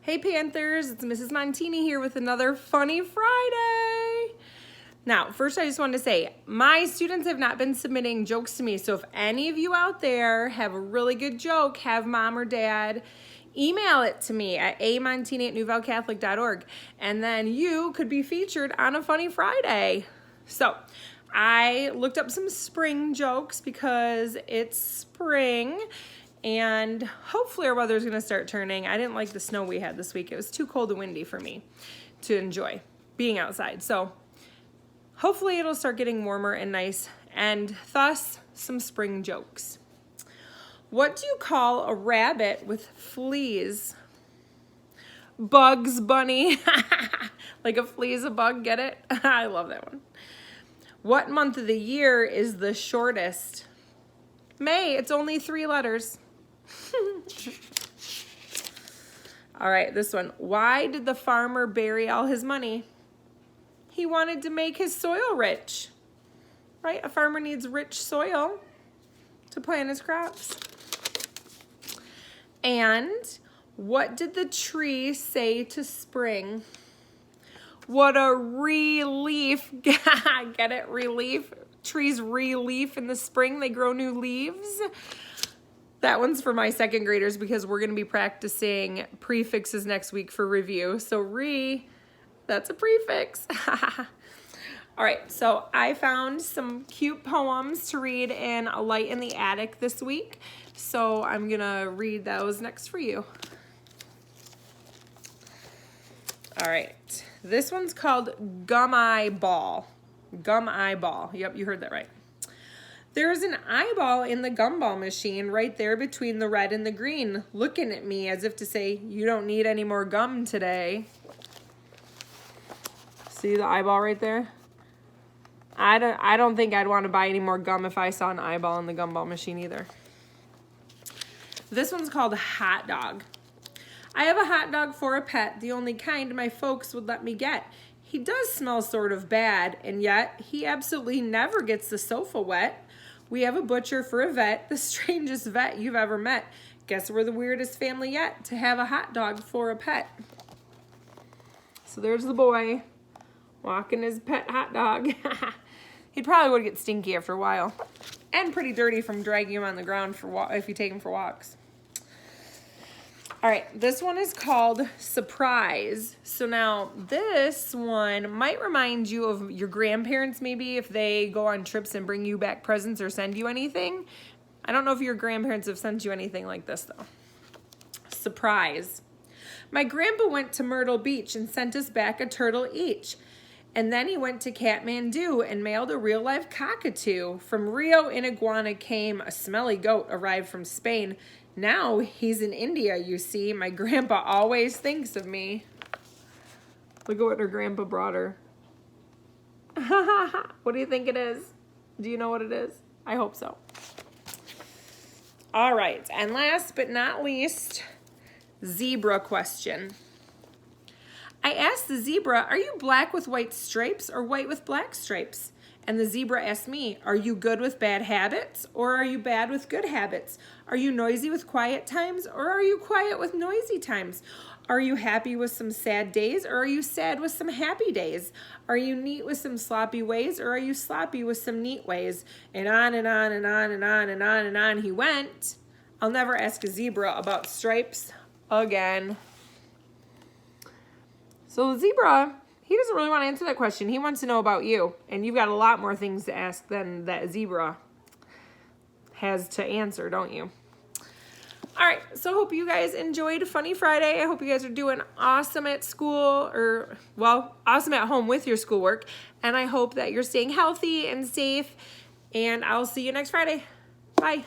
Hey Panthers, it's Mrs. Montini here with another Funny Friday. Now, first I just wanted to say, my students have not been submitting jokes to me, so if any of you out there have a really good joke, have mom or dad email it to me at amontini@newvellecatholic.org, and then you could be featured on a Funny Friday. So, I looked up some spring jokes because it's spring, and hopefully our weather's gonna start turning. I didn't like the snow we had this week. It was too cold and windy for me to enjoy being outside. So hopefully it'll start getting warmer and nice, and thus some spring jokes. What do you call a rabbit with fleas? Bugs Bunny. Like a flea is a bug, get it? I love that one. What month of the year is the shortest? May. It's only 3 letters. All right, this one. Why did the farmer bury all his money? He wanted to make his soil rich. Right? A farmer needs rich soil to plant his crops. And what did the tree say to spring? What a relief. Get it? Relief. Trees relief in the spring. They grow new leaves. That one's for my second graders because we're going to be practicing prefixes next week for review. So that's a prefix. All right, so I found some cute poems to read in A Light in the Attic this week. So I'm going to read those next for you. All right, this one's called Gum Eyeball. Gum Eyeball. Yep, you heard that right. There's an eyeball in the gumball machine right there between the red and the green, looking at me as if to say, you don't need any more gum today. See the eyeball right there? I don't think I'd want to buy any more gum if I saw an eyeball in the gumball machine either. This one's called Hot Dog. I have a hot dog for a pet, the only kind my folks would let me get. He does smell sort of bad, and yet he absolutely never gets the sofa wet. We have a butcher for a vet, the strangest vet you've ever met. Guess we're the weirdest family yet to have a hot dog for a pet. So there's the boy walking his pet hot dog. He probably would get stinky after a while, and pretty dirty from dragging him on the ground if you take him for walks. All right, this one is called Surprise. So now this one might remind you of your grandparents maybe if they go on trips and bring you back presents or send you anything. I don't know if your grandparents have sent you anything like this though. Surprise. My grandpa went to Myrtle Beach and sent us back a turtle each. And then he went to Kathmandu and mailed a real-life cockatoo. From Rio, an iguana came. A smelly goat arrived from Spain. Now he's in India, you see. My grandpa always thinks of me. Look at what her grandpa brought her. What do you think it is? Do you know what it is? I hope so. All right, and last but not least, zebra question. I asked the zebra, are you black with white stripes or white with black stripes? And the zebra asked me, are you good with bad habits or are you bad with good habits? Are you noisy with quiet times or are you quiet with noisy times? Are you happy with some sad days or are you sad with some happy days? Are you neat with some sloppy ways or are you sloppy with some neat ways? And on and on and on and on and on and on he went. I'll never ask a zebra about stripes again. So the zebra, he doesn't really want to answer that question. He wants to know about you. And you've got a lot more things to ask than that zebra has to answer, don't you? All right, so hope you guys enjoyed Funny Friday. I hope you guys are doing awesome at school awesome at home with your schoolwork. And I hope that you're staying healthy and safe. And I'll see you next Friday. Bye.